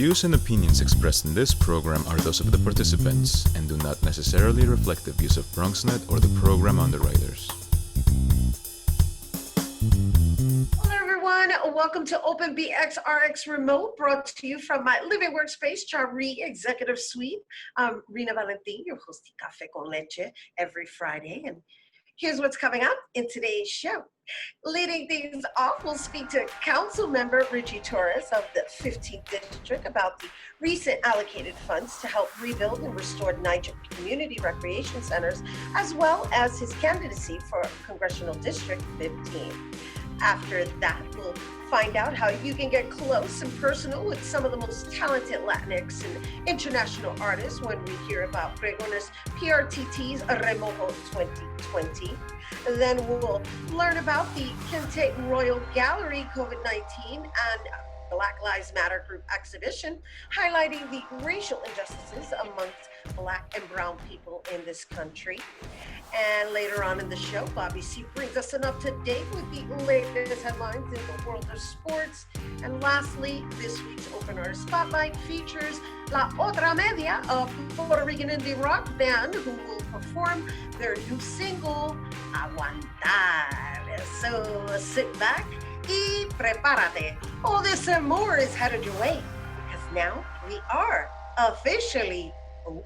views and opinions expressed in this program are those of the participants and do not necessarily reflect the views of BronxNet or the program underwriters. Hello everyone, welcome to OPENBxRx Remote, brought to you from my living workspace, Chari Executive Suite. I'm Rhina Valentin, your host of Café con Leche every Friday, and here's what's coming up in today's show. Leading things off, we'll speak to Council Member Ritchie Torres of the 15th District about the recent allocated funds to help rebuild and restore NYCHA community recreation centers, as well as his candidacy for Congressional District 15. After that, we'll find out how you can get close and personal with some of the most talented Latinx and international artists when we hear about Pregones Prtt's Remojo 2020. Then we'll learn about the Kente Royal Gallery COVID-19 and Black Lives Matter group exhibition, highlighting the racial injustices amongst Black and brown people in this country. And later on in the show, Bobby C brings us an up-to-date with the latest headlines in the world of sports. And lastly, this week's Open Artist Spotlight features La Otra Media, a Puerto Rican indie rock band who will perform their new single, Aguantar. So sit back y prepárate. All this and more is headed your way, because now we are officially open.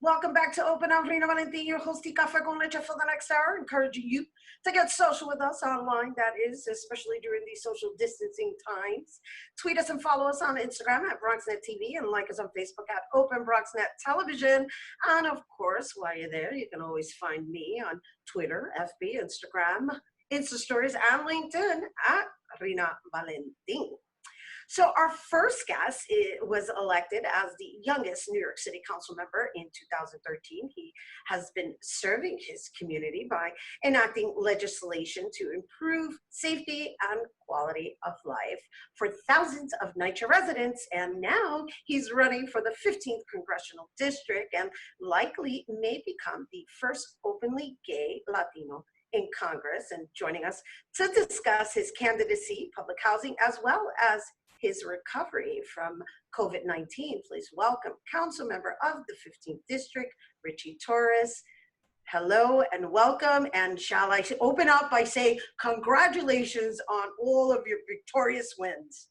Welcome back to Open. I'm Rhina Valentin, your host of Café con Leche for the next hour, encouraging you to get social with us online, that is, especially during these social distancing times. Tweet us and follow us on Instagram at BronxNet TV and like us on Facebook at OpenBroxNet Television. And of course, while you're there, you can always find me on Twitter, FB, Instagram, Insta Stories, and LinkedIn at Rhina Valentin. So our first guest was elected as the youngest New York City Council member in 2013. He has been serving his community by enacting legislation to improve safety and quality of life for thousands of NYCHA residents. And now he's running for the 15th Congressional District and likely may become the first openly gay Latino in Congress. And joining us to discuss his candidacy, public housing, as well as his recovery from COVID-19. Please welcome Council Member of the 15th District, Ritchie Torres. Hello and welcome. And shall I open up by saying congratulations on all of your victorious wins.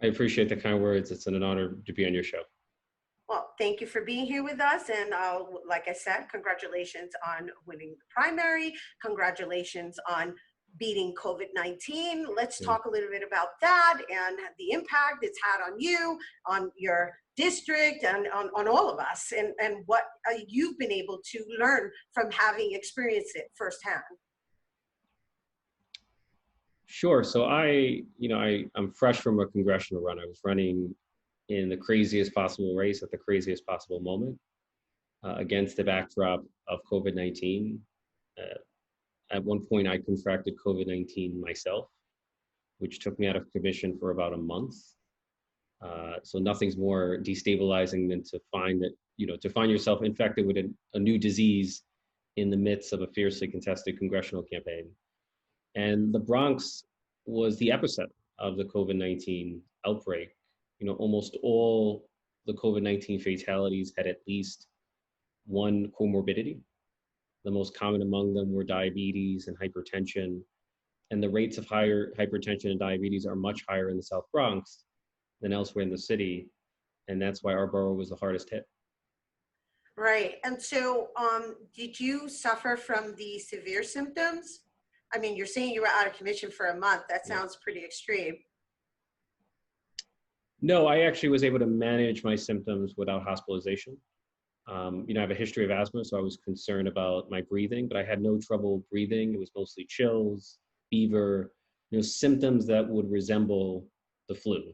I appreciate the kind words. It's an honor to be on your show. Well, thank you for being here with us. And like I said, congratulations on winning the primary. Congratulations on beating COVID-19. Let's talk a little bit about that and the impact it's had on you, on your district, and on all of us, and what you've been able to learn from having experienced it firsthand. Sure. So I'm fresh from a congressional run. I was running in the craziest possible race at the craziest possible moment against the backdrop of COVID-19. At one point, I contracted COVID-19 myself, which took me out of commission for about a month. So nothing's more destabilizing than to find yourself infected with a new disease in the midst of a fiercely contested congressional campaign. And the Bronx was the epicenter of the COVID-19 outbreak. Almost all the COVID-19 fatalities had at least one comorbidity. The most common among them were diabetes and hypertension. And the rates of higher hypertension and diabetes are much higher in the South Bronx than elsewhere in the city. And that's why our borough was the hardest hit. Right. And so did you suffer from the severe symptoms? I mean, you're saying you were out of commission for a month. That sounds pretty extreme. No, I actually was able to manage my symptoms without hospitalization. You know, I have a history of asthma, so I was concerned about my breathing, but I had no trouble breathing. It was mostly chills, fever, you know, symptoms that would resemble the flu.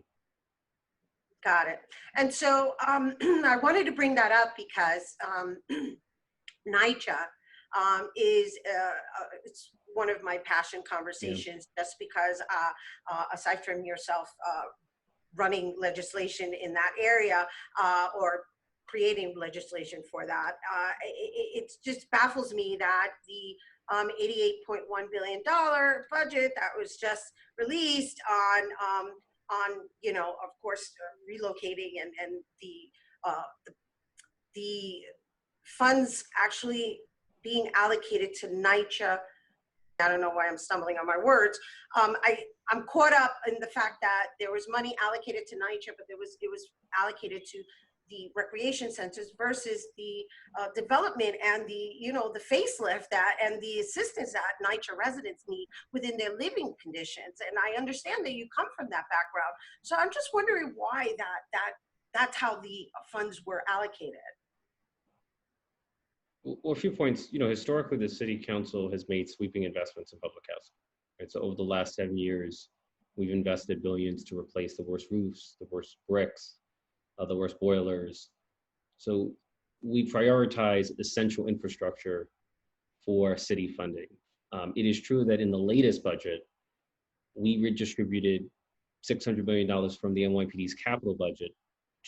Got it. And so I wanted to bring that up because NYCHA is it's one of my passion conversations, just because aside from yourself running legislation in that area or creating legislation for that, it just baffles me that the $88.1 billion budget that was just released on, you know, of course, relocating and the funds actually being allocated to NYCHA. I don't know why I'm stumbling on my words. I'm caught up in the fact that there was money allocated to NYCHA, but it was allocated to the recreation centers versus the development and the, you know, the facelift that and the assistance that NYCHA residents need within their living conditions. And I understand that you come from that background, so I'm just wondering why that's how the funds were allocated. Well, a few points. You know, historically, the city council has made sweeping investments in public housing. Right? So over the last 7 years, we've invested billions to replace the worst roofs, the worst bricks, the worst boilers. So we prioritize essential infrastructure for city funding. It is true that in the latest budget, we redistributed $600 million from the NYPD's capital budget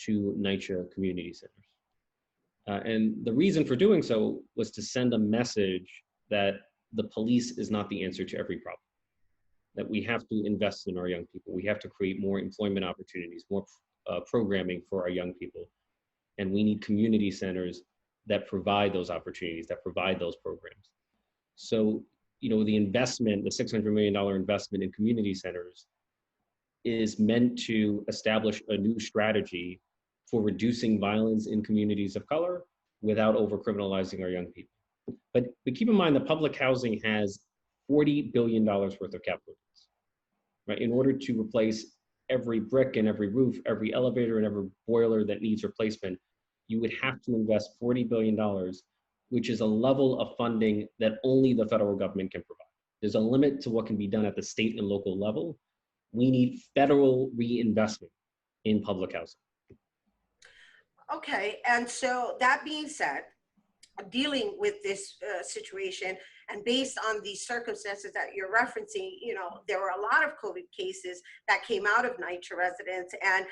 to NYCHA community centers. And the reason for doing so was to send a message that the police is not the answer to every problem, that we have to invest in our young people. We have to create more employment opportunities, more programming for our young people. And we need community centers that provide those opportunities, that provide those programs. So, you know, the investment, the $600 million investment in community centers is meant to establish a new strategy for reducing violence in communities of color without over-criminalizing our young people. But keep in mind that public housing has $40 billion worth of capital needs, right? In order to replace every brick and every roof, every elevator and every boiler that needs replacement, you would have to invest $40 billion, which is a level of funding that only the federal government can provide. There's a limit to what can be done at the state and local level. We need federal reinvestment in public housing. Okay, and so that being said, dealing with this situation and based on the circumstances that you're referencing, you know, there were a lot of COVID cases that came out of NYCHA residents, and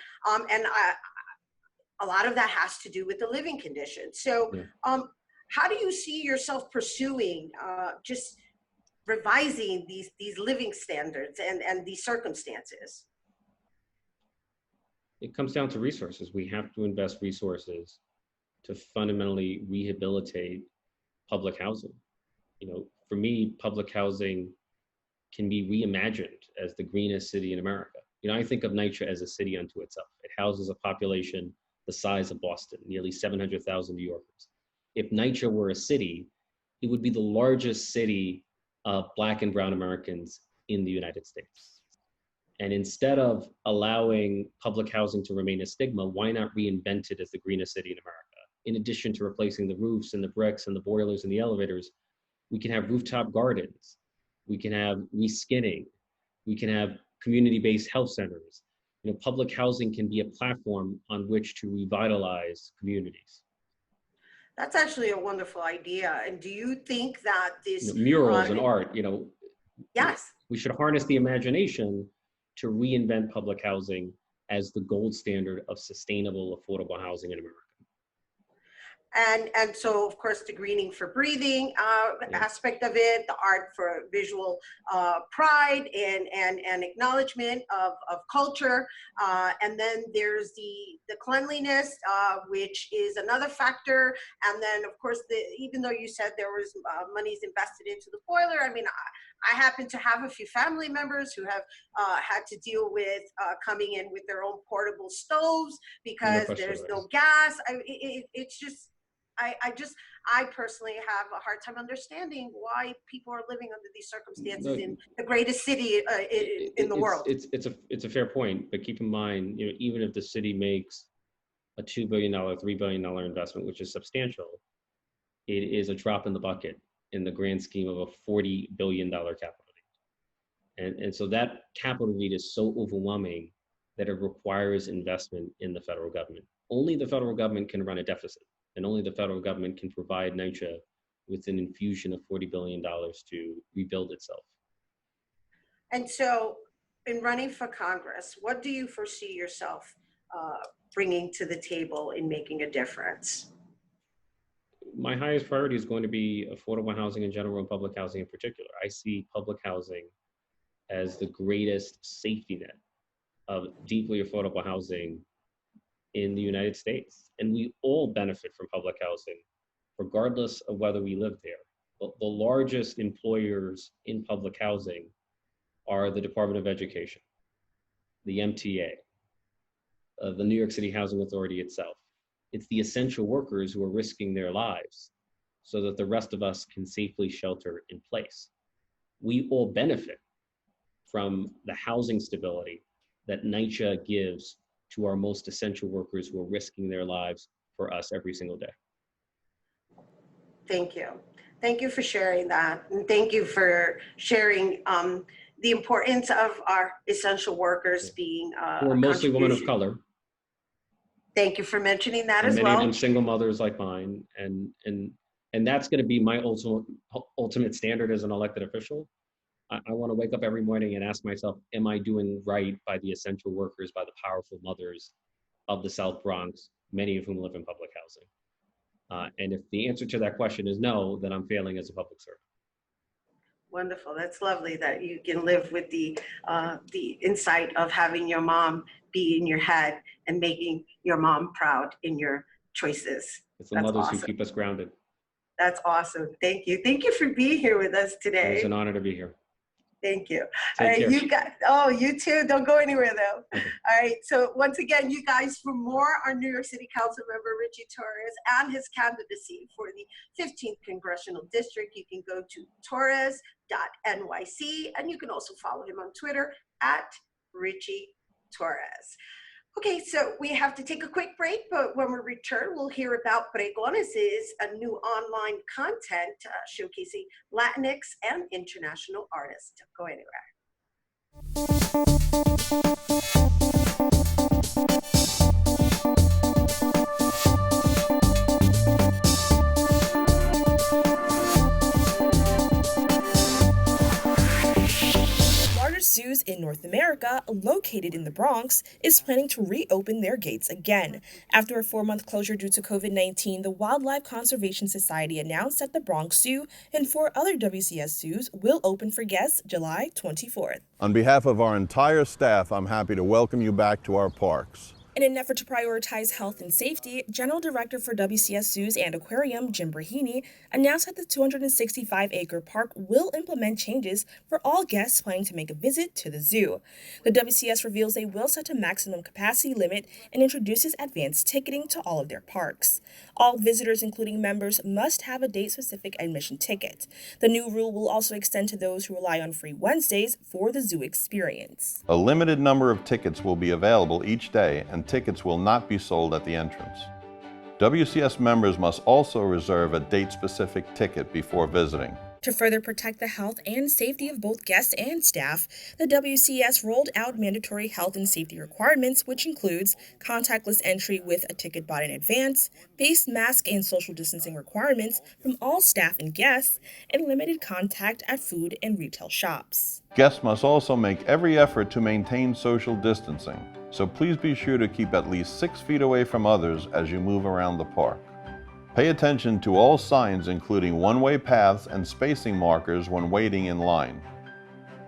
a lot of that has to do with the living conditions. So how do you see yourself pursuing just revising these living standards and these circumstances? It comes down to resources. We have to invest resources to fundamentally rehabilitate public housing. You know, for me, public housing can be reimagined as the greenest city in America. You know, I think of NYCHA as a city unto itself. It houses a population the size of Boston, nearly 700,000 New Yorkers. If NYCHA were a city, it would be the largest city of Black and Brown Americans in the United States. And instead of allowing public housing to remain a stigma, why not reinvent it as the greenest city in America? In addition to replacing the roofs and the bricks and the boilers and the elevators, we can have rooftop gardens. We can have reskinning. We can have community-based health centers. You know, public housing can be a platform on which to revitalize communities. That's actually a wonderful idea. And do you think that this— you know, murals and art, you know, yes, we should harness the imagination to reinvent public housing as the gold standard of sustainable, affordable housing in America. And so, of course, the greening for breathing aspect of it, the art for visual pride and acknowledgement of culture. And then there's the cleanliness, which is another factor. And then, of course, even though you said there was monies invested into the boiler, I mean, I happen to have a few family members who have had to deal with coming in with their own portable stoves because there's no gas. It's just, I personally have a hard time understanding why people are living under these circumstances in the greatest city in the world. It's a fair point, but keep in mind, you know, even if the city makes a $2 billion, $3 billion investment, which is substantial, it is a drop in the bucket in the grand scheme of a $40 billion capital need. And so that capital need is so overwhelming that it requires investment in the federal government. Only the federal government can run a deficit, and only the federal government can provide NYCHA with an infusion of $40 billion to rebuild itself. And so in running for Congress, what do you foresee yourself bringing to the table in making a difference? My highest priority is going to be affordable housing in general and public housing in particular. I see public housing as the greatest safety net of deeply affordable housing in the United States. And we all benefit from public housing, regardless of whether we live there. The largest employers in public housing are the Department of Education, the MTA, the New York City Housing Authority itself. It's the essential workers who are risking their lives so that the rest of us can safely shelter in place. We all benefit from the housing stability that NYCHA gives to our most essential workers who are risking their lives for us every single day. Thank you. Thank you for sharing that. And thank you for sharing the importance of our essential workers being who are mostly women of color. Thank you for mentioning that as well. Many of them single mothers like mine. And that's going to be my ultimate standard as an elected official. I want to wake up every morning and ask myself, am I doing right by the essential workers, by the powerful mothers of the South Bronx, many of whom live in public housing? And if the answer to that question is no, then I'm failing as a public servant. Wonderful. That's lovely that you can live with the insight of having your mom be in your head and making your mom proud in your choices. It's the mothers who keep us grounded. That's awesome. Thank you. Thank you for being here with us today. It's an honor to be here. Thank you. Take All right, care. you guys. Oh, you too. Don't go anywhere though. Okay. All right. So once again, you guys, for more on New York City Council Member Ritchie Torres and his candidacy for the 15th Congressional District, you can go to torres.nyc, and you can also follow him on Twitter at Ritchie Torres. Okay, so we have to take a quick break, but when we return, we'll hear about Pregones, a new online content showcasing Latinx and International Artists. Don't go anywhere. Zoos in North America, located in the Bronx, is planning to reopen their gates again. After a 4-month closure due to COVID-19, the Wildlife Conservation Society announced that the Bronx Zoo and 4 other WCS zoos will open for guests July 24th. On behalf of our entire staff, I'm happy to welcome you back to our parks. In an effort to prioritize health and safety, General Director for WCS Zoos and Aquarium, Jim Brahini, announced that the 265-acre park will implement changes for all guests planning to make a visit to the zoo. The WCS reveals they will set a maximum capacity limit and introduces advanced ticketing to all of their parks. All visitors, including members, must have a date-specific admission ticket. The new rule will also extend to those who rely on free Wednesdays for the zoo experience. A limited number of tickets will be available each day, and tickets will not be sold at the entrance. WCS members must also reserve a date-specific ticket before visiting. To further protect the health and safety of both guests and staff, the WCS rolled out mandatory health and safety requirements, which includes contactless entry with a ticket bought in advance, face mask and social distancing requirements from all staff and guests, and limited contact at food and retail shops. Guests must also make every effort to maintain social distancing, so please be sure to keep at least 6 feet away from others as you move around the park. Pay attention to all signs, including one-way paths and spacing markers when waiting in line.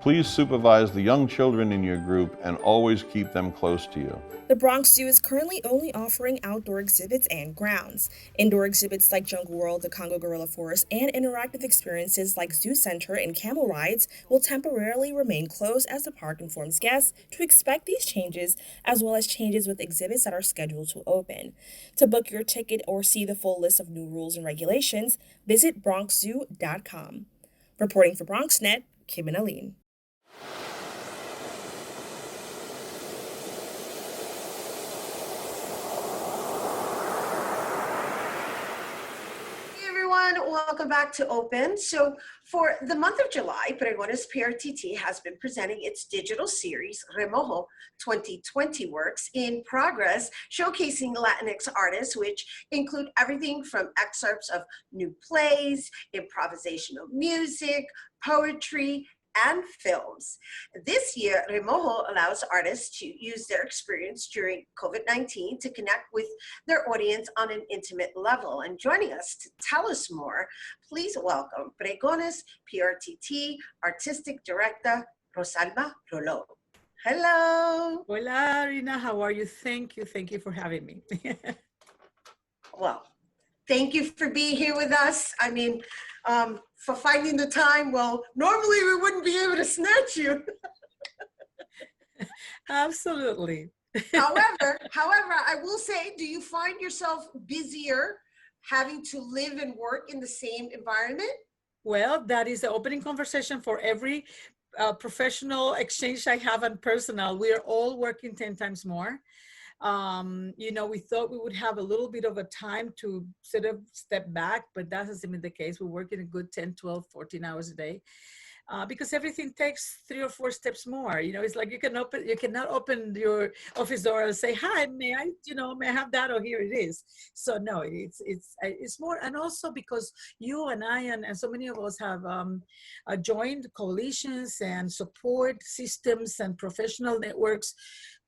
Please supervise the young children in your group and always keep them close to you. The Bronx Zoo is currently only offering outdoor exhibits and grounds. Indoor exhibits like Jungle World, the Congo Gorilla Forest, and interactive experiences like Zoo Center and camel rides will temporarily remain closed as the park informs guests to expect these changes, as well as changes with exhibits that are scheduled to open. To book your ticket or see the full list of new rules and regulations, visit BronxZoo.com. Reporting for BronxNet, Kim and Aline. everyone. Welcome back to Open. So for the month of July, Pregones Prtt has been presenting its digital series, Remojo 2020 Works in Progress, showcasing Latinx artists, which include everything from excerpts of new plays, improvisational music, poetry, and films. This year, Remojo allows artists to use their experience during COVID-19 to connect with their audience on an intimate level. And joining us to tell us more, please welcome Pregones Prtt Artistic Director, Rosalba Rolo. Hello. Hola, Rina. How are you? Thank you. Thank you for having me. Well, thank you for being here with us. I mean, for finding the time. Well, normally we wouldn't be able to snatch you. Absolutely. However, I will say, do you find yourself busier having to live and work in the same environment? Well, that is the opening conversation for every professional exchange I have and personal. We are all working 10 times more. You know, we thought we would have a little bit of a time to sort of step back, but that hasn't been the case. We're working a good 10, 12, 14 hours a day. Because everything takes 3 or 4 steps more. You know, it's like you cannot open your office door and say, "Hi, may I have that?" Or here it is. So no, it's more, and also because you and I and so many of us have joined coalitions and support systems and professional networks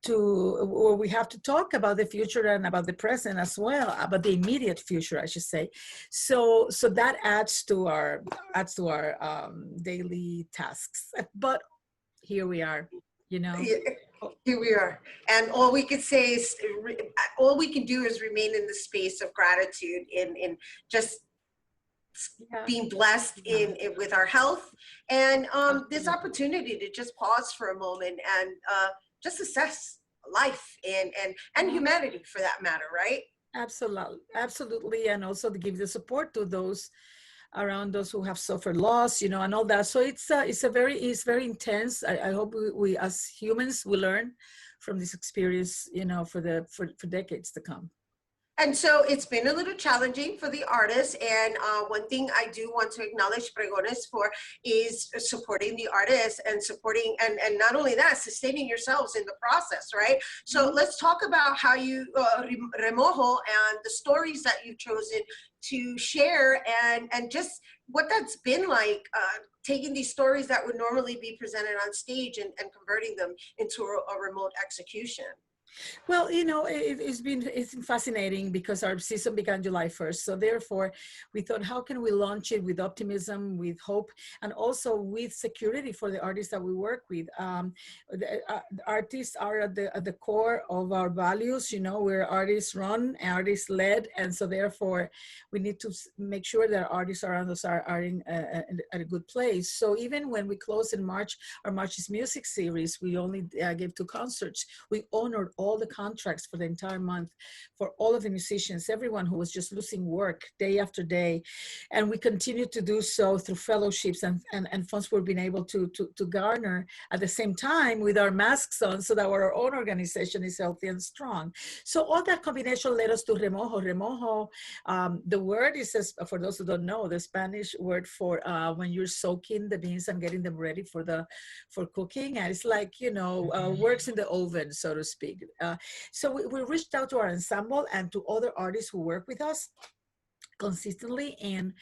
where we have to talk about the future and about the present as well, about the immediate future, I should say. So that adds to our daily tasks. But here we are, you know. Here we are, and all we can say is, all we can do is remain in the space of gratitude in just being blessed with our health, and this opportunity to just pause for a moment and just assess life and humanity, for that matter, right? Absolutely, and also to give the support to those around us who have suffered loss, you know, and all that. So it's very intense. I hope we as humans will learn from this experience, you know, for decades to come. And so it's been a little challenging for the artists. And one thing I do want to acknowledge Pregones for is supporting the artists and supporting, and not only that, sustaining yourselves in the process, right? So let's talk about how you, Remojo, and the stories that you've chosen to share, and just what that's been like, taking these stories that would normally be presented on stage and converting them into a remote execution. Well, you know, it's been fascinating because our season began July 1st. So therefore, we thought, how can we launch it with optimism, with hope, and also with security for the artists that we work with? The artists are at the core of our values. You know, we're artist run, artist led, and so therefore, we need to make sure that artists around us are in at a good place. So even when we closed in March, our March's Music series, we only gave 2 concerts. We honored all the contracts for the entire month for all of the musicians, everyone who was just losing work day after day. And we continue to do so through fellowships and funds we've been able to garner at the same time with our masks on, so that our own organization is healthy and strong. So all that combination led us to Remojo. Remojo, the word is, for those who don't know, the Spanish word for when you're soaking the beans and getting them ready for cooking. And it's like, you know, works in the oven, so to speak. So we reached out to our ensemble and to other artists who work with us consistently, and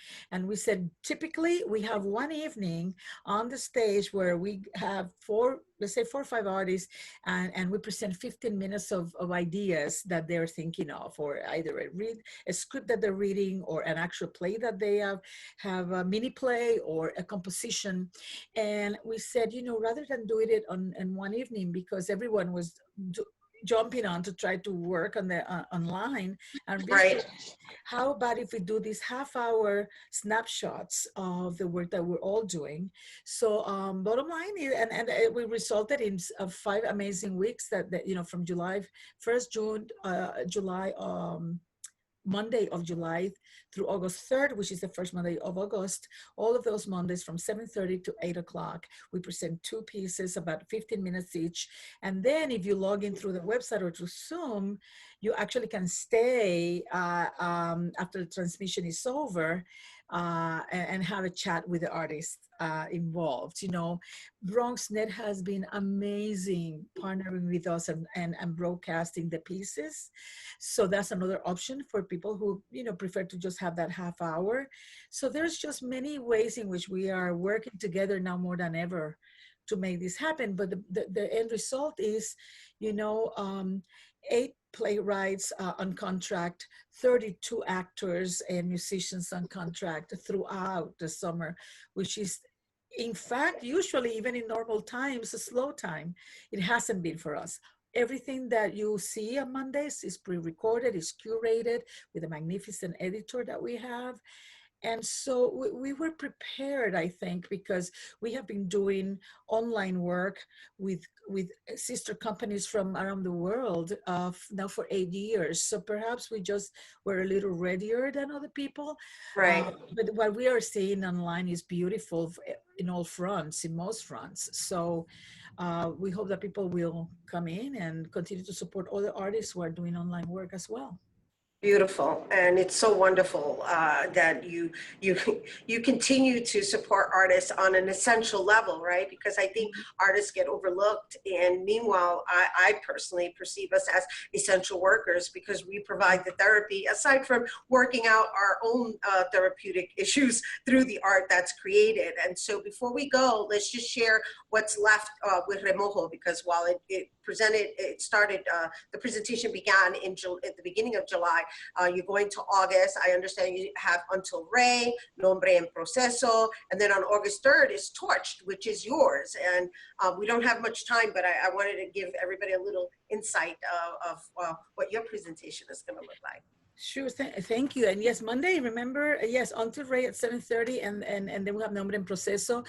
we said, typically we have one evening on the stage where we have 4 or 5 artists, and we present 15 minutes of ideas that they're thinking of, or either a script that they're reading, or an actual play that they have a mini play or a composition. And we said, you know, rather than doing it in one evening, because everyone was jumping on to try to work on the online, and right, how about if we do these half-hour snapshots of the work that we're all doing? So bottom line is, and we resulted in 5 amazing weeks that you know, from July 1st, Monday of July through August 3rd, which is the first Monday of August. All of those Mondays from 7:30 to 8 o'clock, we present 2 pieces, about 15 minutes each. And then if you log in through the website or through Zoom, you actually can stay after the transmission is over and have a chat with the artists involved. You know, BronxNet has been amazing partnering with us and broadcasting the pieces. So that's another option for people who, you know, prefer to just have that half hour. So there's just many ways in which we are working together now more than ever to make this happen. But the end result is, you know, 8 playwrights on contract, 32 actors and musicians on contract throughout the summer, which is, in fact, usually even in normal times, a slow time. It hasn't been for us. Everything that you see on Mondays is pre-recorded, is curated with a magnificent editor that we have. And so we were prepared, I think, because we have been doing online work with sister companies from around the world now for 8 years. So perhaps we just were a little readier than other people. Right. But what we are seeing online is beautiful in all fronts, in most fronts. So we hope that people will come in and continue to support other artists who are doing online work as well. Beautiful, and it's so wonderful that you continue to support artists on an essential level, right? Because I think artists get overlooked, and meanwhile, I personally perceive us as essential workers because we provide the therapy aside from working out our own therapeutic issues through the art that's created. And so, before we go, let's just share what's left with Remojo, because while it started, the presentation began at the beginning of July. You're going to August. I understand you have Until Rey, Nombre en Proceso, and then on August 3rd is Torched, which is yours. And we don't have much time, but I wanted to give everybody a little insight of what your presentation is going to look like. Sure, thank you. And yes, Monday, remember, yes, Until Rey at 7:30, and then we have Nombre en Proceso,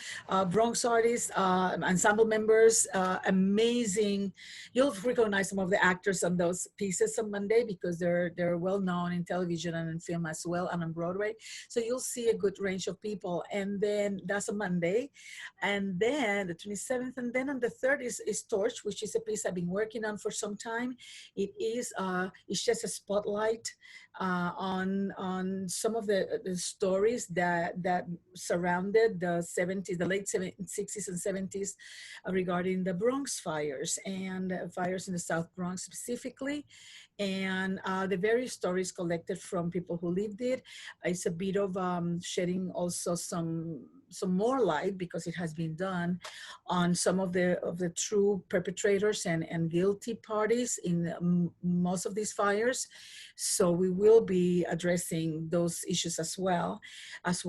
Bronx artists, ensemble members, amazing. You'll recognize some of the actors on those pieces on Monday because they're well known in television and in film as well, and on Broadway. So you'll see a good range of people. And then that's a Monday. And then the 27th, and then on the 3rd is Torch, which is a piece I've been working on for some time. It's just a spotlight on some of the stories that surrounded the 70s, the late 60s and 70s regarding the Bronx fires and fires in the South Bronx specifically. And the various stories collected from people who lived it. It's a bit of shedding also some more light, because it has been done, on some of the true perpetrators and guilty parties in most of these fires. So we will be addressing those issues as well as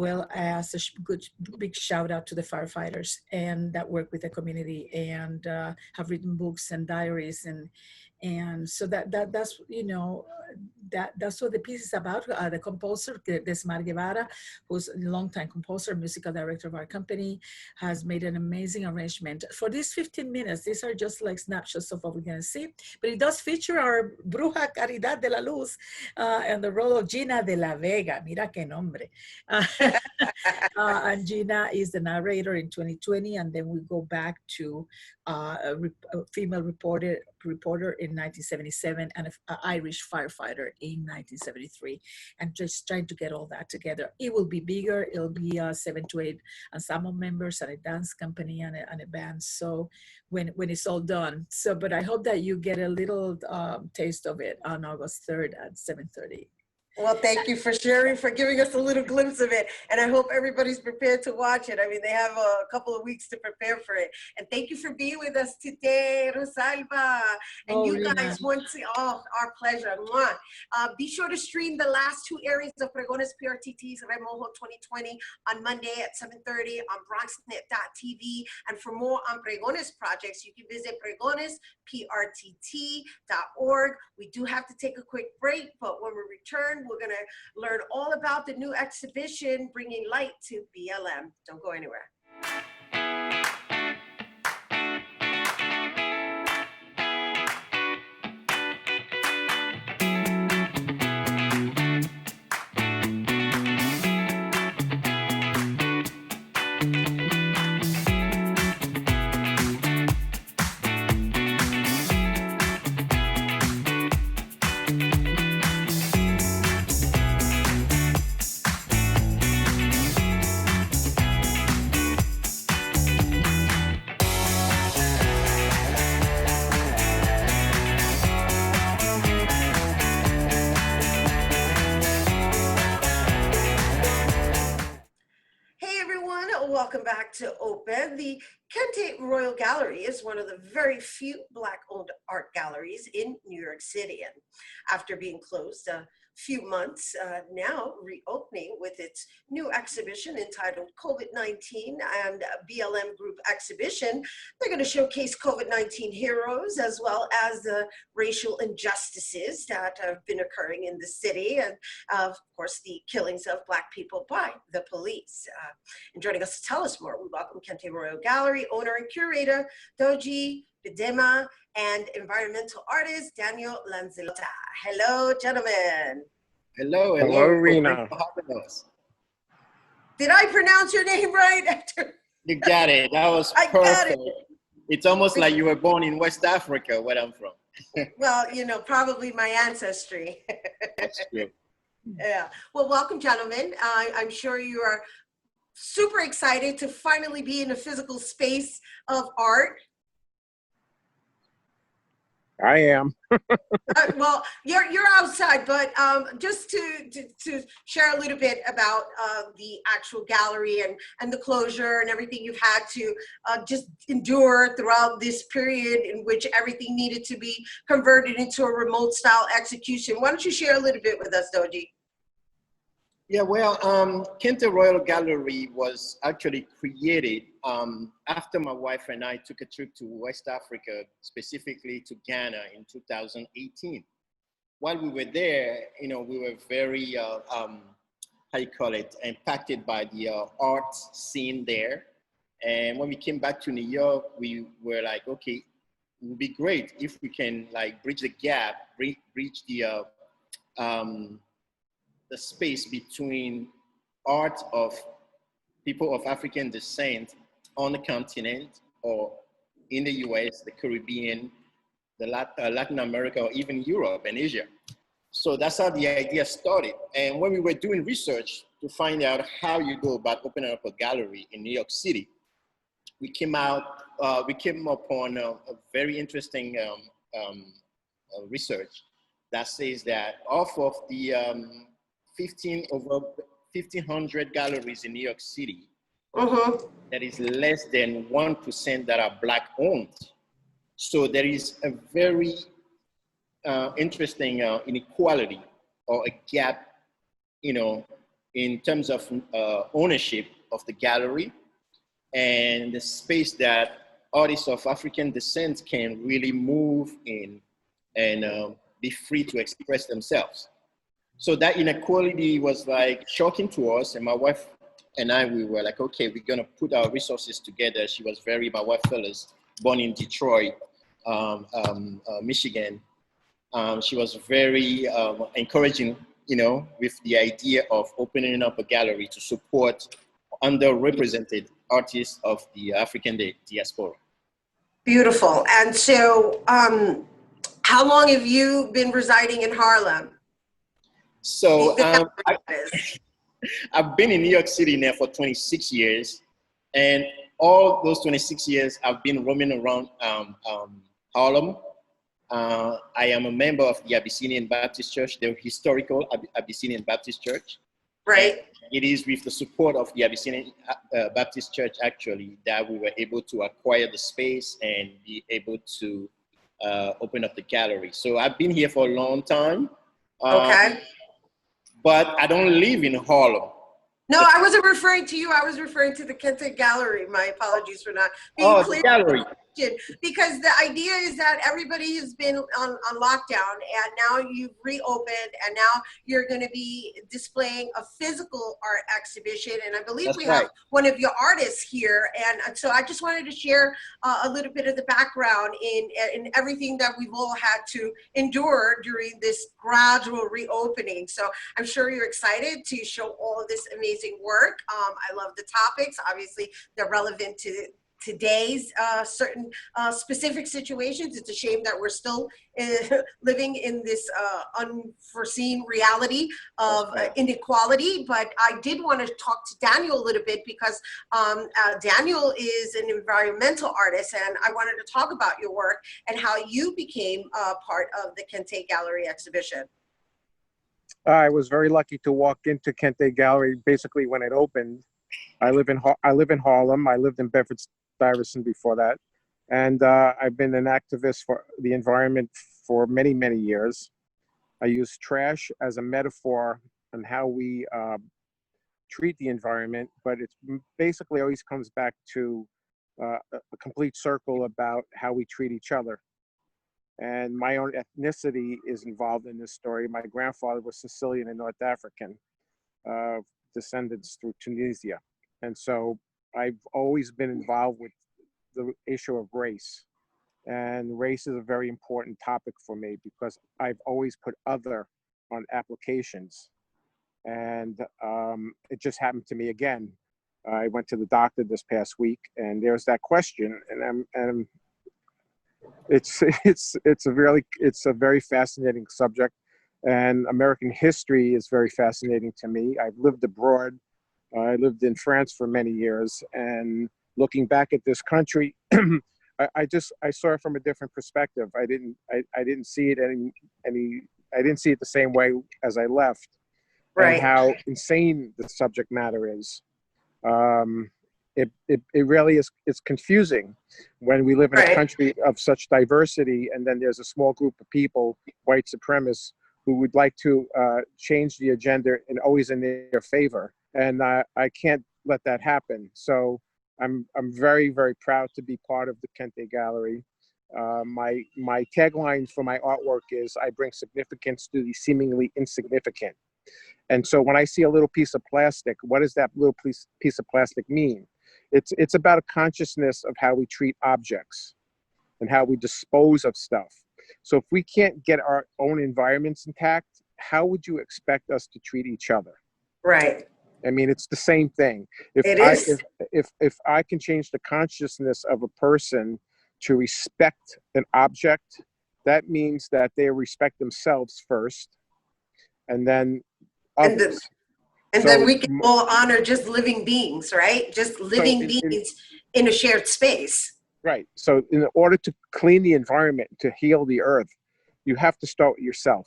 a good big shout out to the firefighters and that work with the community and have written books and diaries, and so that's, you know, that's what the piece is about. The composer, Desmar Guevara, who's a longtime composer, musical director of our company, has made an amazing arrangement. For these 15 minutes, these are just like snapshots of what we're going to see, but it does feature our Bruja Caridad de la Luz and the role of Gina de la Vega. Mira que nombre. And Gina is the narrator in 2020, and then we go back to a female reporter in 1977 and an Irish firefighter in 1973, and just trying to get all that together. It will be bigger. It'll be 7 to 8 ensemble members and a dance company and a band. So when it's all done. So, but I hope that you get a little taste of it on August 3rd at 7:30. Well, thank you for sharing, for giving us a little glimpse of it. And I hope everybody's prepared to watch it. I mean, they have a couple of weeks to prepare for it. And thank you for being with us today, Rosalba. And you guys, our pleasure. Mwah. Be sure to stream the last 2 areas of Pregones PRTT's Remojo 2020 on Monday at 7:30 on BronxNet.tv. And for more on Pregones projects, you can visit PregonesPRTT.org. We do have to take a quick break, but when we return, we're going to learn all about the new exhibition, Bringing Light to BLM. Don't go anywhere. set to open, the Kente Royal Gallery is one of the very few Black-owned art galleries in New York City. And after being closed a few months, now reopening with its new exhibition entitled COVID-19 and BLM Group Exhibition. They're going to showcase COVID-19 heroes as well as the racial injustices that have been occurring in the city, and of course the killings of Black people by the police. And joining us to tell us more, we welcome Kente Royal Gallery owner and curator Doji Bidema and environmental artist Daniel Lanzilota. Hello, gentlemen. Hello, Hello, Rhina. Did I pronounce your name right? You got it. That was I perfect. got it. It's almost like you were born in West Africa, where I'm from. Well, you know, probably my ancestry. That's true. Yeah. Well, welcome, gentlemen. I'm sure you are super excited to finally be in a physical space of art. I am. Well, you're outside, but just to share a little bit about the actual gallery and the closure and everything you've had to just endure throughout this period in which everything needed to be converted into a remote style execution. Why don't you share a little bit with us, Doji? Yeah, well, Kente Royal Gallery was actually created after my wife and I took a trip to West Africa, specifically to Ghana in 2018. While we were there, you know, we were very, impacted by the art scene there. And when we came back to New York, we were like, okay, it would be great if we can like bridge the gap, bridge the space between art of people of African descent on the continent or in the US, the Caribbean, the Latin America, or even Europe and Asia. So that's how the idea started. And when we were doing research to find out how you go about opening up a gallery in New York City, we came upon a very interesting research that says that off of the over 1,500 galleries in New York City, there is less than 1% that are Black owned. So there is a very interesting inequality or a gap, you know, in terms of ownership of the gallery and the space that artists of African descent can really move in and be free to express themselves. So that inequality was like shocking to us, and my wife and I, we were like, okay, we're gonna put our resources together. She was my wife Phyllis, born in Detroit, Michigan. She was very encouraging, you know, with the idea of opening up a gallery to support underrepresented artists of the African diaspora. Beautiful. And so how long have you been residing in Harlem? So I've been in New York City now for 26 years. And all those 26 years, I've been roaming around Harlem. I am a member of the Abyssinian Baptist Church, the historical Abyssinian Baptist Church. Right. And it is with the support of the Abyssinian Baptist Church, actually, that we were able to acquire the space and be able to open up the gallery. So I've been here for a long time. Okay. But I don't live in Harlem. No, I wasn't referring to you. I was referring to the Kente Gallery. My apologies for not being clear. The gallery. Because the idea is that everybody has been on lockdown, and now you've reopened, and now you're going to be displaying a physical art exhibition. And I believe we have one of your artists here. And so I just wanted to share a little bit of the background in everything that we've all had to endure during this gradual reopening. So I'm sure you're excited to show all of this amazing work. I love the topics. Obviously, they're relevant to today's certain specific situations. It's a shame that we're still living in this unforeseen reality of inequality, but I did want to talk to Daniel a little bit because Daniel is an environmental artist, and I wanted to talk about your work and how you became part of the Kente Gallery exhibition. I was very lucky to walk into Kente Gallery basically when it opened. I live in Harlem. I lived in Bedford-Stuyvesant before that, and I've been an activist for the environment for many, many years. I use trash as a metaphor on how we treat the environment, but it basically always comes back to a complete circle about how we treat each other. And my own ethnicity is involved in this story. My grandfather was Sicilian and North African, descendants through Tunisia. And so I've always been involved with the issue of race. And race is a very important topic for me because I've always put other on applications. And it just happened to me again. I went to the doctor this past week, and there's that question, and it's a very fascinating subject, and American history is very fascinating to me. I've lived abroad. I lived in France for many years, and looking back at this country, I saw it from a different perspective. I didn't see it I didn't see it the same way as I left. Right. And how insane the subject matter is. It really is. It's confusing when we live in a country of such diversity, and then there's a small group of people, white supremacists, who would like to change the agenda and always in their favor. And I can't let that happen. So I'm very, very proud to be part of the Kente Gallery. My tagline for my artwork is, I bring significance to the seemingly insignificant. And so when I see a little piece of plastic, what does that little piece of plastic mean? It's about a consciousness of how we treat objects and how we dispose of stuff. So if we can't get our own environments intact, how would you expect us to treat each other? Right. I mean, it's the same thing. If I can change the consciousness of a person to respect an object, that means that they respect themselves first, and then others. And then we can all honor just living beings, right? Just living beings in a shared space. Right. So in order to clean the environment, to heal the earth, you have to start with yourself.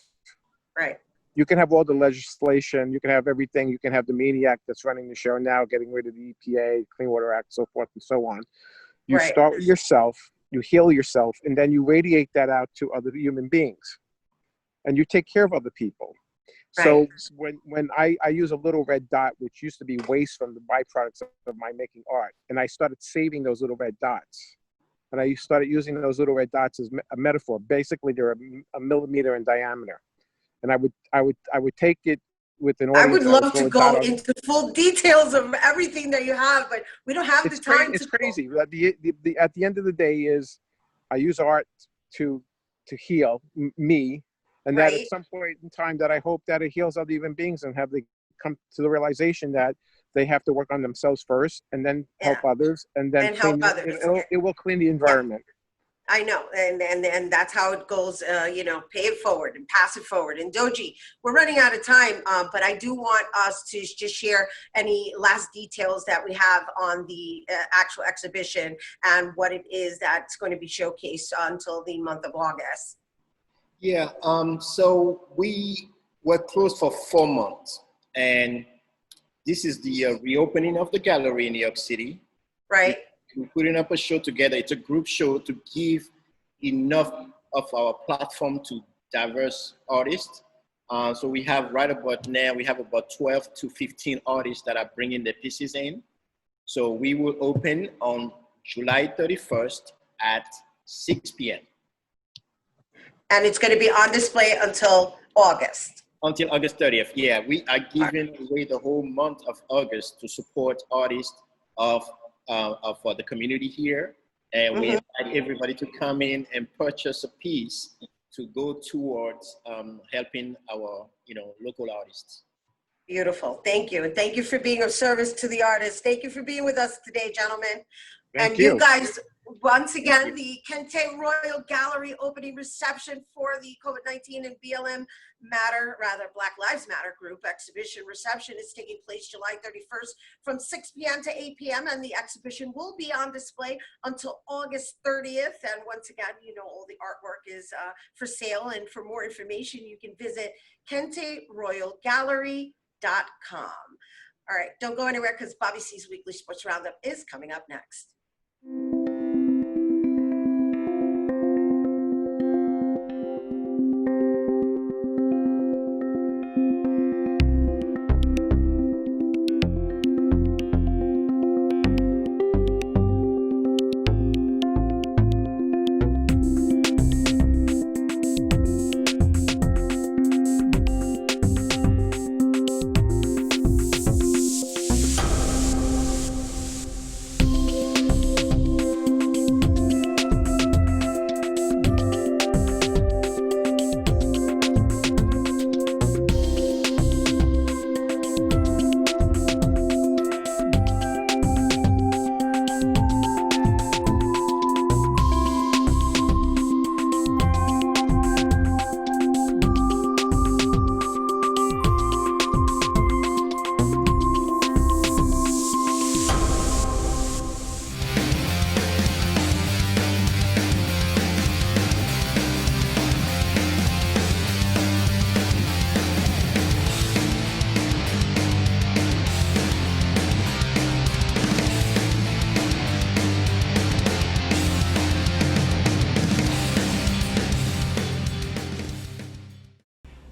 Right. You can have all the legislation, you can have everything, you can have the maniac that's running the show now, getting rid of the EPA, Clean Water Act, so forth and so on. You start with yourself, you heal yourself, and then you radiate that out to other human beings. And you take care of other people. So when I use a little red dot, which used to be waste from the byproducts of my making art, and I started saving those little red dots. And I started using those little red dots as a metaphor. Basically, they're a millimeter in diameter. And I would take it with an audience. I would love to go into full details of everything that you have, but we don't have the time. It's crazy. At the end of the day is, I use art to heal me. And that at some point in time that I hope that it heals other human beings and have they come to the realization that they have to work on themselves first and then help others and then it will clean the environment. I know, and that's how it goes, pay it forward and pass it forward. And Doji, we're running out of time, but I do want us to just share any last details that we have on the actual exhibition and what it is that's going to be showcased until the month of August. Yeah, so we were closed for 4 months, and this is the reopening of the gallery in New York City. Right. We're putting up a show together. It's a group show to give enough of our platform to diverse artists. So we have right about now, we have about 12 to 15 artists that are bringing their pieces in. So we will open on July 31st at 6 p.m. And it's going to be on display until August. Until August 30th, yeah. We are giving away the whole month of August to support artists for the community here. And we invite everybody to come in and purchase a piece to go towards helping our local artists. Beautiful. Thank you. And thank you for being of service to the artists. Thank you for being with us today, gentlemen. Thank you. You guys, once again, the Kente Royal Gallery opening reception for the COVID-19 and BLM Matter, rather Black Lives Matter group exhibition reception is taking place July 31st from 6 p.m. to 8 p.m. And the exhibition will be on display until August 30th. And once again, all the artwork is for sale. And for more information, you can visit KenteRoyalGallery.com. All right, don't go anywhere because Bobby C's Weekly Sports Roundup is coming up next.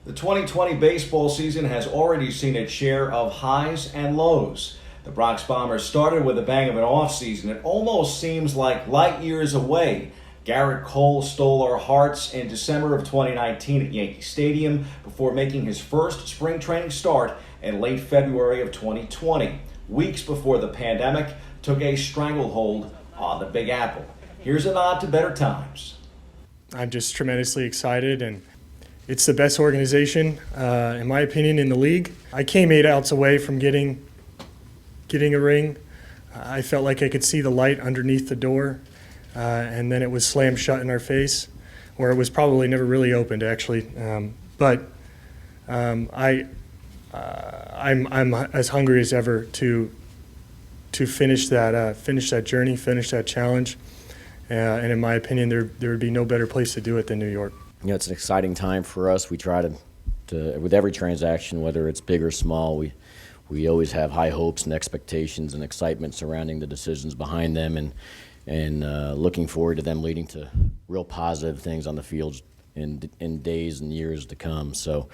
The 2020 baseball season has already seen its share of highs and lows. The Bronx Bombers started with a bang of an offseason. It almost seems like light years away. Garrett Cole stole our hearts in December of 2019 at Yankee Stadium before making his first spring training start in late February of 2020, weeks before the pandemic took a stranglehold on the Big Apple. Here's a nod to better times. I'm just tremendously excited, and it's the best organization, in my opinion, in the league. I came 8 outs away from getting a ring. I felt like I could see the light underneath the door, and then it was slammed shut in our face, or it was probably never really opened, actually. I'm as hungry as ever to finish that journey, finish that challenge, and in my opinion, there would be no better place to do it than New York. You know, it's an exciting time for us. We try to with every transaction, whether it's big or small, we always have high hopes and expectations and excitement surrounding the decisions behind them, and looking forward to them leading to real positive things on the field in days and years to come. So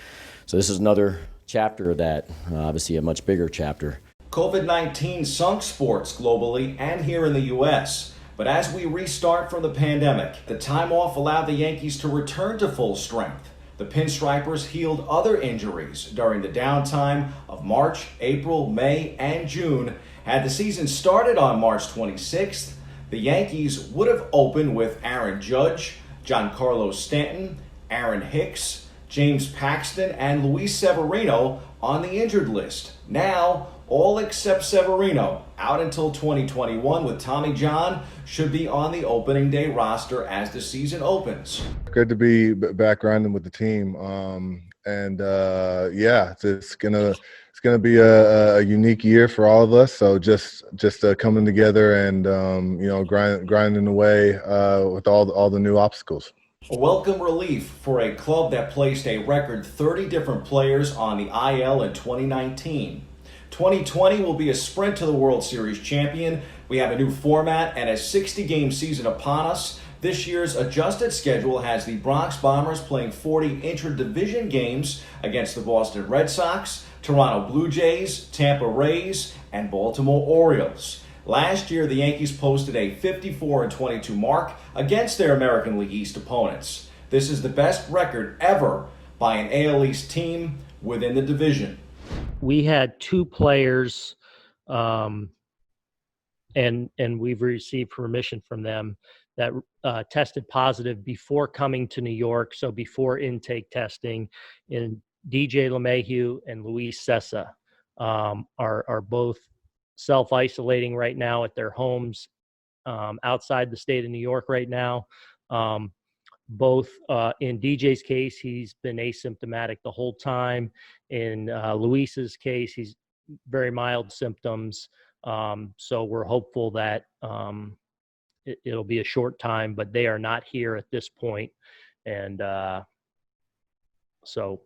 this is another chapter of that, obviously a much bigger chapter. COVID-19 sunk sports globally and here in the U.S., but as we restart from the pandemic, the time off allowed the Yankees to return to full strength. The Pinstripers healed other injuries during the downtime of March, April, May, and June. Had the season started on March 26th, the Yankees would have opened with Aaron Judge, Giancarlo Stanton, Aaron Hicks, James Paxton, and Luis Severino on the injured list. Now, all except Severino, out until 2021 with Tommy John, should be on the opening day roster as the season opens. Good to be back grinding with the team. It's gonna be a unique year for all of us. So just coming together and grinding away with all the new obstacles. A welcome relief for a club that placed a record 30 different players on the IL in 2019. 2020 will be a sprint to the World Series champion. We have a new format and a 60-game season upon us. This year's adjusted schedule has the Bronx Bombers playing 40 intra-division games against the Boston Red Sox, Toronto Blue Jays, Tampa Rays, and Baltimore Orioles. Last year, the Yankees posted a 54-22 mark against their American League East opponents. This is the best record ever by an AL East team within the division. We had 2 players, and we've received permission from them that tested positive before coming to New York, so before intake testing, in DJ LeMahieu and Luis Sessa are both self-isolating right now at their homes outside the state of New York right now. Both in DJ's case, he's been asymptomatic the whole time. In Luis's case, he's very mild symptoms. So we're hopeful that it'll be a short time, but they are not here at this point. And so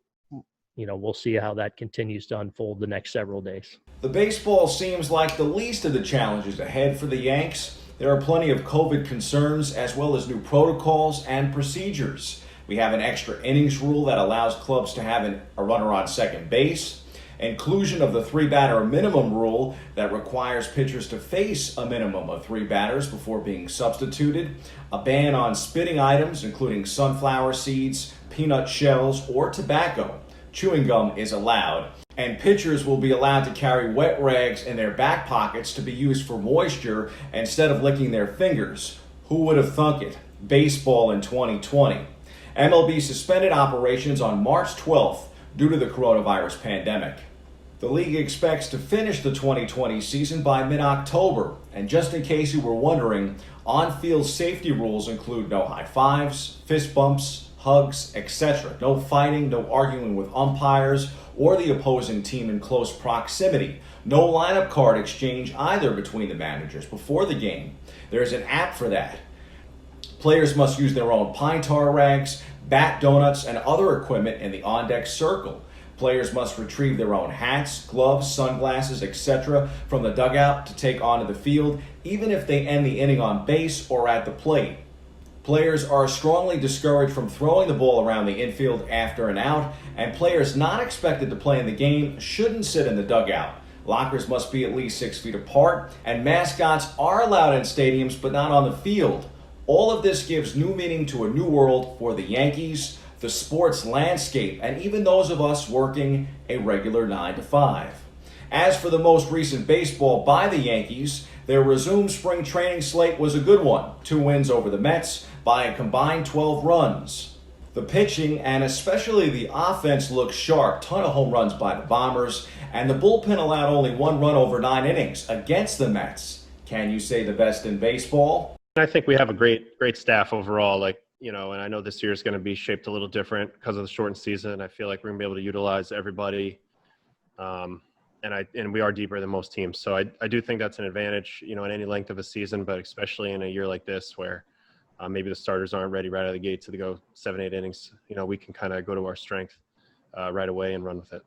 we'll see how that continues to unfold the next several days. The baseball seems like the least of the challenges ahead for the Yanks. There are plenty of COVID concerns as well as new protocols and procedures. We have an extra innings rule that allows clubs to have a runner on second base. Inclusion of the 3-batter minimum rule that requires pitchers to face a minimum of 3 batters before being substituted. A ban on spitting items, including sunflower seeds, peanut shells, or tobacco. Chewing gum is allowed. And pitchers will be allowed to carry wet rags in their back pockets to be used for moisture instead of licking their fingers. Who would have thunk it? Baseball in 2020. MLB suspended operations on March 12th due to the coronavirus pandemic. The league expects to finish the 2020 season by mid-October. And just in case you were wondering, on-field safety rules include no high fives, fist bumps, hugs, etc. No fighting, no arguing with umpires or the opposing team in close proximity. No lineup card exchange either between the managers before the game. There's an app for that. Players must use their own pine tar rags, bat donuts, and other equipment in the on-deck circle. Players must retrieve their own hats, gloves, sunglasses, etc. from the dugout to take onto the field, even if they end the inning on base or at the plate. Players are strongly discouraged from throwing the ball around the infield after an out, and players not expected to play in the game shouldn't sit in the dugout. Lockers must be at least 6 feet apart, and mascots are allowed in stadiums but not on the field. All of this gives new meaning to a new world for the Yankees, the sports landscape, and even those of us working a regular 9 to 5. As for the most recent baseball by the Yankees, their resumed spring training slate was a good one. 2 wins over the Mets by a combined 12 runs. The pitching and especially the offense looked sharp. Ton of home runs by the Bombers, and the bullpen allowed only 1 run over 9 innings against the Mets. Can you say the best in baseball? I think we have a great staff overall, and I know this year is going to be shaped a little different because of the shortened season. I feel like we're going to be able to utilize everybody. And we are deeper than most teams. So I do think that's an advantage, in any length of a season, but especially in a year like this where maybe the starters aren't ready right out of the gate to go 7-8 innings. We can kind of go to our strength right away and run with it.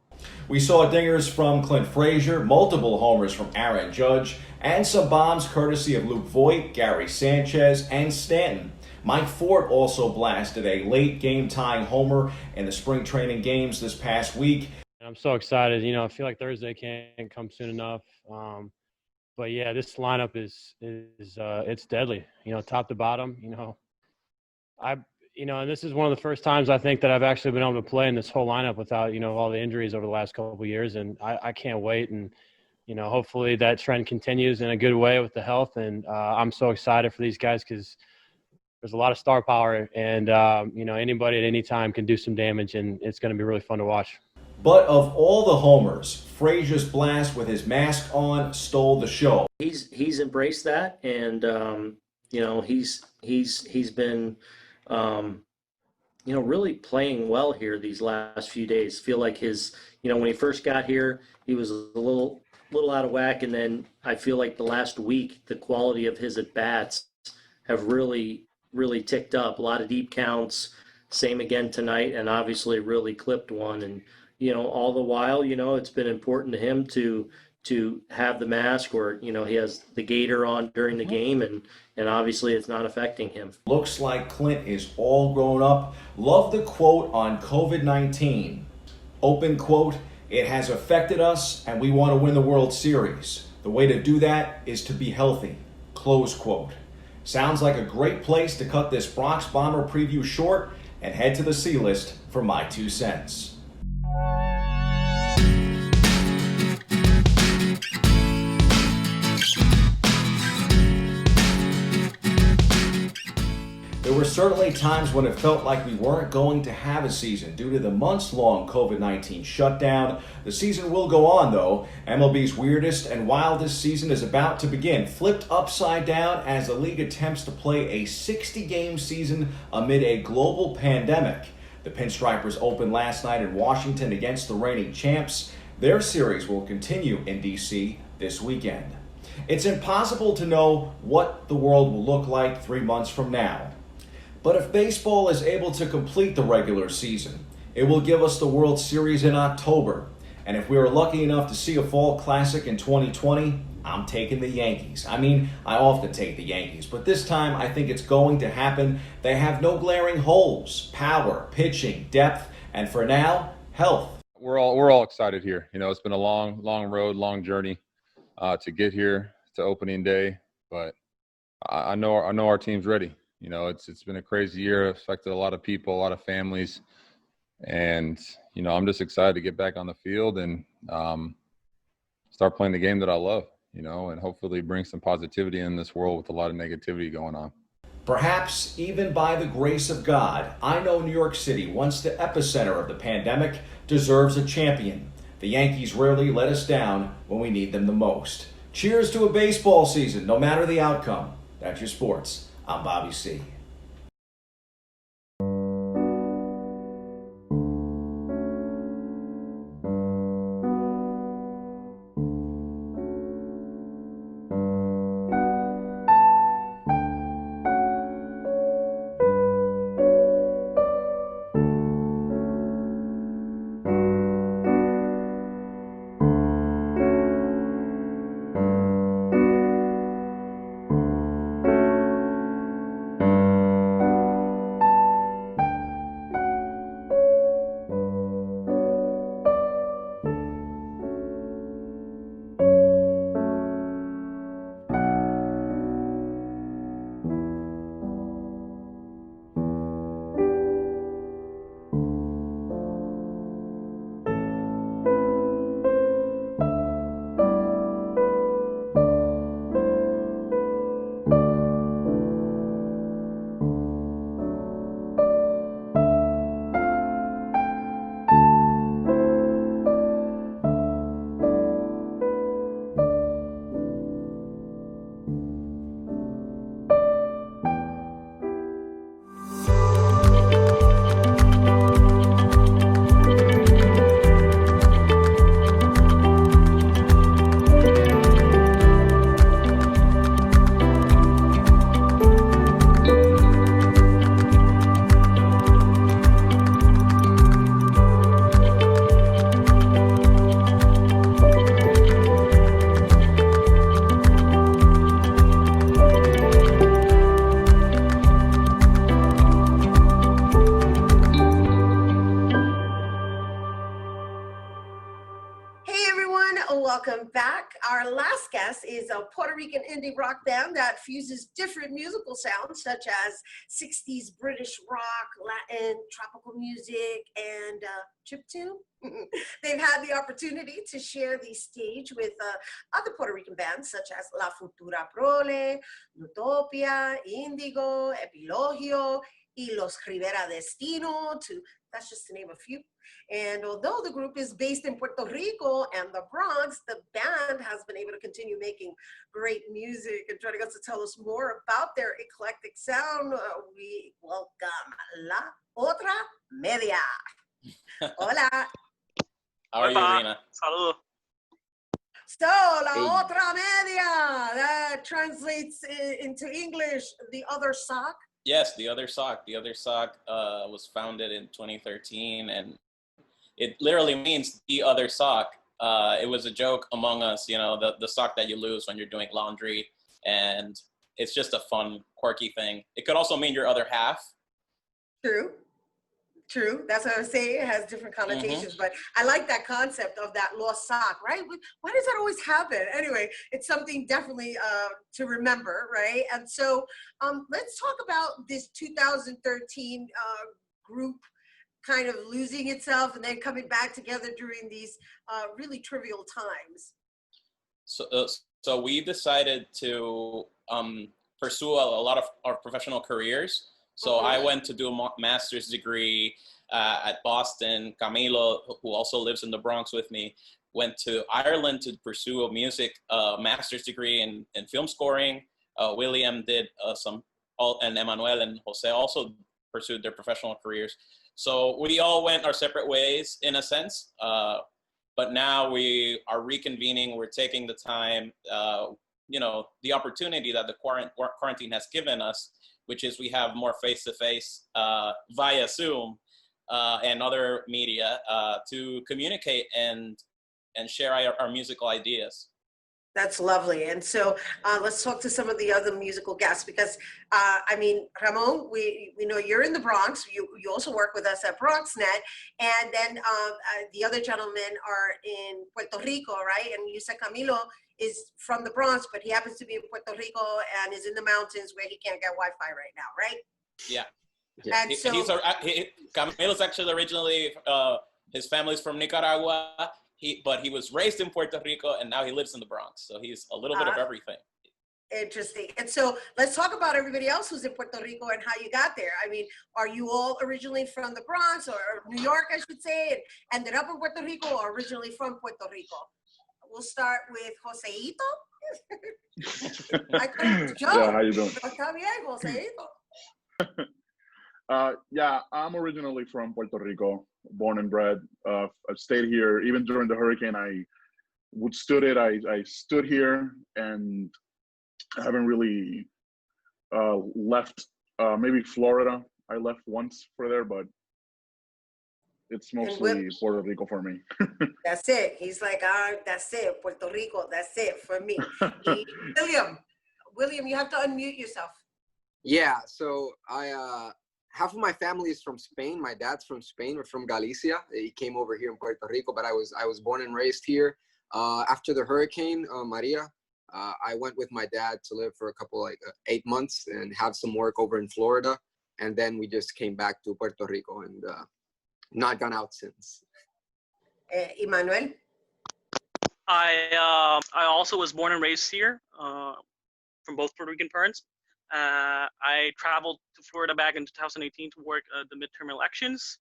We saw dingers from Clint Frazier, multiple homers from Aaron Judge, and some bombs courtesy of Luke Voigt, Gary Sanchez, and Stanton. Mike Ford also blasted a late game-tying homer in the spring training games this past week. I'm so excited. I feel like Thursday can't come soon enough. But yeah, this lineup is it's deadly. Top to bottom. And this is one of the first times I think that I've actually been able to play in this whole lineup without all the injuries over the last couple of years, and I can't wait. And hopefully that trend continues in a good way with the health. And I'm so excited for these guys because there's a lot of star power, and anybody at any time can do some damage, and it's going to be really fun to watch. But of all the homers, Frazier's blast with his mask on stole the show. He's embraced that, and he's been really playing well here these last few days. Feel like his when he first got here, he was a little out of whack, and then I feel like the last week the quality of his at bats have really ticked up. A lot of deep counts. Same again tonight, and obviously really clipped one. And all the while, it's been important to him to have the mask, or he has the gaiter on during the game, and obviously it's not affecting him. Looks like Clint is all grown up. Love the quote on COVID-19. Open quote, "It has affected us, and we want to win the World Series. The way to do that is to be healthy." Close quote. Sounds like a great place to cut this Bronx Bomber preview short and head to the C-list for my 2 cents. There were certainly times when it felt like we weren't going to have a season due to the months-long COVID-19 shutdown. The season will go on, though. MLB's weirdest and wildest season is about to begin, flipped upside down as the league attempts to play a 60-game season amid a global pandemic. The Pinstripers opened last night in Washington against the reigning champs. Their series will continue in D.C. this weekend. It's impossible to know what the world will look like 3 months from now. But if baseball is able to complete the regular season, It will give us the World Series in October. And if we are lucky enough to see a fall classic in 2020, I'm taking the Yankees. I mean, I often take the Yankees, but this time I think it's going to happen. They have no glaring holes: power, pitching, depth, and for now, health. We're all excited here. You know, it's been a long road, long journey to get here to opening day, but I know our team's ready. You know, it's been a crazy year, affected a lot of people, a lot of families, and you know, I'm just excited to get back on the field and start playing the game that I love. You know, and hopefully bring some positivity in this world with a lot of negativity going on. Perhaps even by the grace of God, I know New York City, once the epicenter of the pandemic, deserves a champion. The Yankees rarely let us down when we need them the most. Cheers to a baseball season, no matter the outcome. That's your sports. I'm Bobby C. Welcome back. Our last guest is a Puerto Rican indie rock band that fuses different musical sounds such as 60s British rock, Latin, tropical music, and chiptune. They've had the opportunity to share the stage with other Puerto Rican bands such as La Futura Prole, Utopia, Indigo, Epilogio, y Los Rivera Destino, that's just to name a few. And although the group is based in Puerto Rico and the Bronx, the band has been able to continue making great music. And joining us to tell us more about their eclectic sound, we welcome La Otra Media. Hola. How are you, Rhina? Saludos. So, La Otra Media, that translates into English, the other sock. Yes, the other sock. The other sock was founded in 2013, and it literally means the other sock. It was a joke among us, you know, the sock that you lose when you're doing laundry, and it's just a fun, quirky thing. It could also mean your other half. True. True. That's what I was saying. It has different connotations, but I like that concept of that lost sock, right? Why does that always happen? Anyway, it's something definitely to remember, right? And so let's talk about this 2013 group kind of losing itself and then coming back together during these really trivial times. So we decided to pursue a lot of our professional careers. So I went to do a master's degree at Boston. Camilo, who also lives in the Bronx with me, went to Ireland to pursue a music master's degree in film scoring. William did and Emmanuel and Jose also pursued their professional careers. So we all went our separate ways in a sense, but now we are reconvening. We're taking the time, you know, the opportunity that the quarantine has given us, which is we have more face-to-face via Zoom. and other media to communicate and share our musical ideas. That's lovely. And so let's talk to some of the other musical guests because, I mean, Ramon, we know you're in the Bronx. You also work with us at BronxNet. And then the other gentlemen are in Puerto Rico, right? And you said Camilo is from the Bronx, but he happens to be in Puerto Rico and is in the mountains where he can't get Wi-Fi right now, right? Yeah. And so Camilo's actually originally, his family's from Nicaragua. But he was raised in Puerto Rico and now he lives in the Bronx. So he's a little bit of everything. Interesting. And so let's talk about everybody else who's in Puerto Rico and how you got there. I mean, are you all originally from the Bronx or New York, I should say, and ended up in Puerto Rico, or originally from Puerto Rico? We'll start with Joseito. I call him Joe. Yeah, how you doing? Está bien, Joseito. Yeah, I'm originally from Puerto Rico, born and bred. I've stayed here even during the hurricane. I stood here, and I haven't really left. Maybe Florida, I left once for there, but it's mostly Puerto Rico for me. That's it. He's like, that's it, Puerto Rico. That's it for me. William, you have to unmute yourself. Yeah, so half of my family is from Spain. My dad's from Spain. We're from Galicia. He came over here in Puerto Rico, but I was born and raised here. After the hurricane, Maria, I went with my dad to live for a couple, 8 months and have some work over in Florida. And then we just came back to Puerto Rico and not gone out since. Emmanuel? I also was born and raised here from both Puerto Rican parents. I traveled to Florida back in 2018 to work the midterm elections.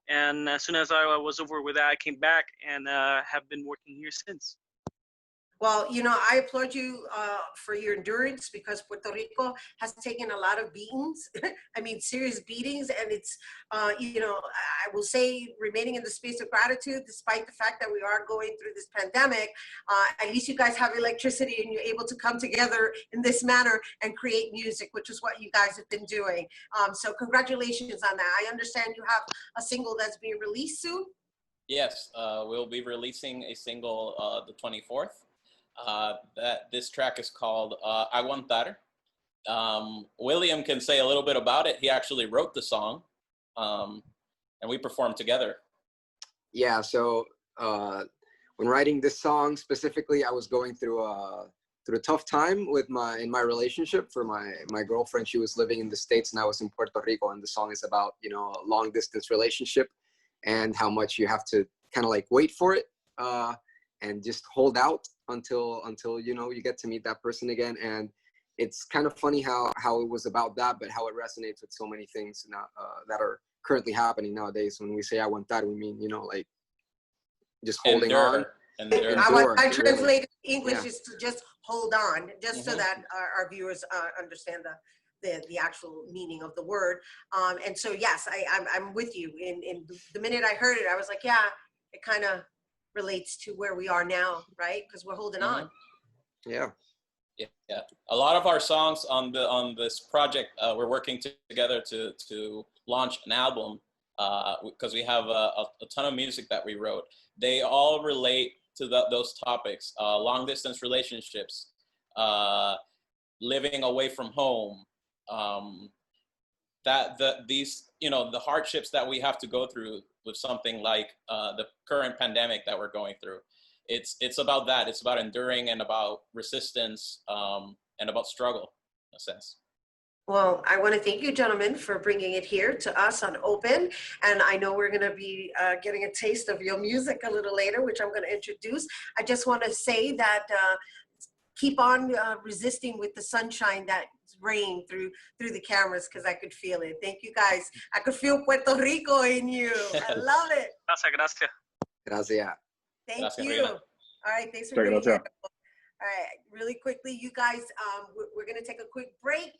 And as soon as I was over with that, I came back and have been working here since. Well, you know, I applaud you for your endurance because Puerto Rico has taken a lot of beatings. I mean, serious beatings. And it's, you know, I will say remaining in the space of gratitude, despite the fact that we are going through this pandemic, at least you guys have electricity and you're able to come together in this manner and create music, which is what you guys have been doing. So congratulations on that. I understand you have a single that's being released soon. Yes, we'll be releasing a single the 24th. This track is called Aguantar. William can say a little bit about it. He actually wrote the song, and we performed together. Yeah, so when writing this song specifically, I was going through a tough time with in my relationship. For my girlfriend, she was living in the States and I was in Puerto Rico, and the song is about, you know, a long distance relationship and how much you have to kind of like wait for it and just hold out until you know you get to meet that person again. And it's kind of funny how it was about that, but how it resonates with so many things now, that are currently happening nowadays. When we say aguantar, we mean, you know, like just holding on. I translated English is to just hold on, just so that our viewers understand the actual meaning of the word. And so yes, I'm with you. In the minute I heard it, I was like, yeah, it kind of relates to where we are now, right? Because we're holding on. Yeah. A lot of our songs on this project, we're working together to launch an album because we have a ton of music that we wrote. They all relate to those topics: long distance relationships, living away from home, these, you know, the hardships that we have to go through with something like the current pandemic that we're going through. It's about that. It's about enduring and about resistance and about struggle, in a sense. Well, I want to thank you, gentlemen, for bringing it here to us on Open. And I know we're going to be getting a taste of your music a little later, which I'm going to introduce. I just want to say that keep on resisting with the sunshine that rain through the cameras, because I could feel it. Thank you, guys. I could feel Puerto Rico in you. I love it. Gracias. Gracias. Thank you. All right, thanks for being here. All right, really quickly, you guys, we're going to take a quick break,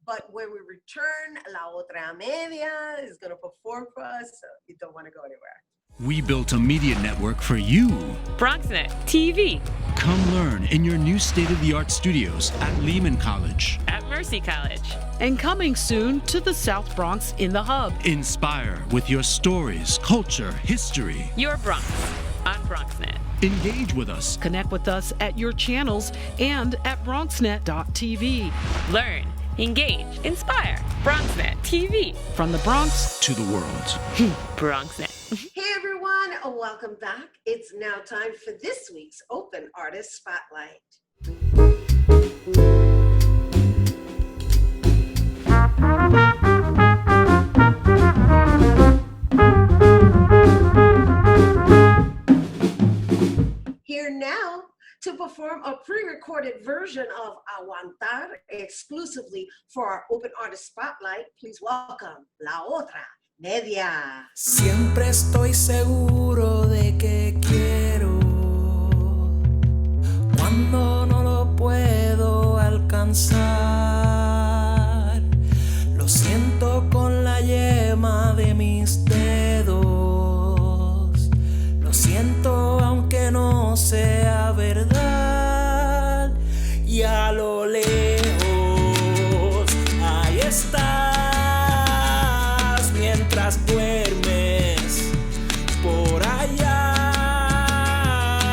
but when we return, La Otra Media is going to perform for us, so you don't want to go anywhere. We built a media network for you. BronxNet TV. Come learn in your new state-of-the-art studios at Lehman College. At Mercy College. And coming soon to the South Bronx in the Hub. Inspire with your stories, culture, history. Your Bronx on BronxNet. Engage with us. Connect with us at your channels and at BronxNet.tv. Learn, engage, inspire. BronxNet TV. From the Bronx to the world. BronxNet. Hey everyone, welcome back. It's now time for this week's Open Artist Spotlight. Here now to perform a pre-recorded version of Aguantar exclusively for our Open Artist Spotlight, please welcome La Otra Media. Siempre estoy seguro de que quiero cuando no lo puedo alcanzar. Lo siento con la yema de mis dedos. Lo siento aunque no sea verdad. Y a lo lejos, ahí estás mientras duermes. Por allá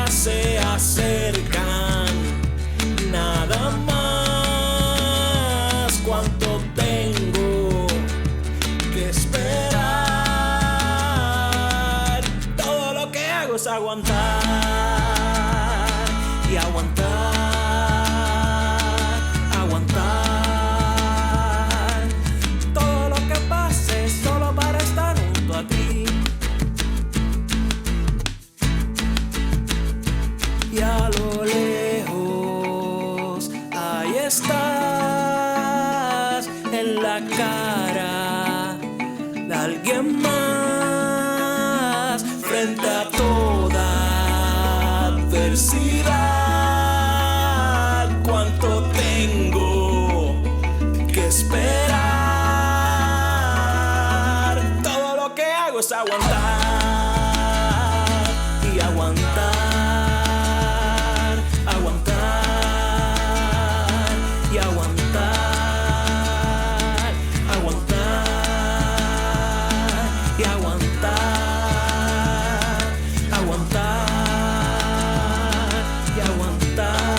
se acercan nada más. Cuánto tengo que esperar. Todo lo que hago es aguantar y aguantar, aguantar. Todo lo que pase solo para estar junto a ti. Y a lo lejos, ahí estás en la cara de alguien más frente a toda adversidad. Cuánto tengo que esperar. Todo lo que hago es aguantar y aguantar, aguantar y aguantar, aguantar y aguantar, aguantar y aguantar,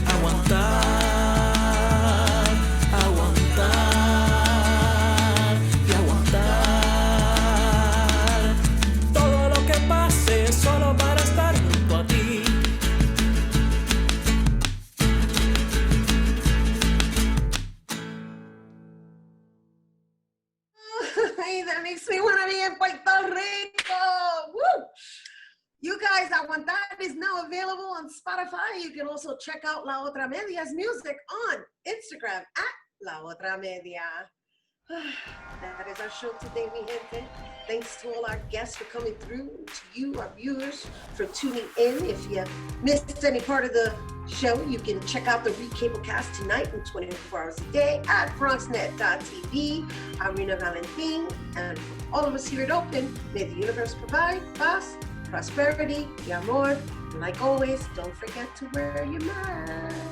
aguantar, aguantar y aguantar. Todo lo que pase solo para estar junto a ti. Hey, that makes me want to be in Puerto Rico. Woo! You guys, Aguantar is now available on Spotify. You can also check out La Otra Media's music on Instagram at La Otra Media. That is our show today, mi gente. Thanks to all our guests for coming through, to you, our viewers, for tuning in. If you missed any part of the show, you can check out the recablecast tonight and 24 hours a day at BronxNet.tv. I'm Rhina Valentin, and for all of us here at Open, may the universe provide paz, prosperity, y amor. And like always, don't forget to wear your mask.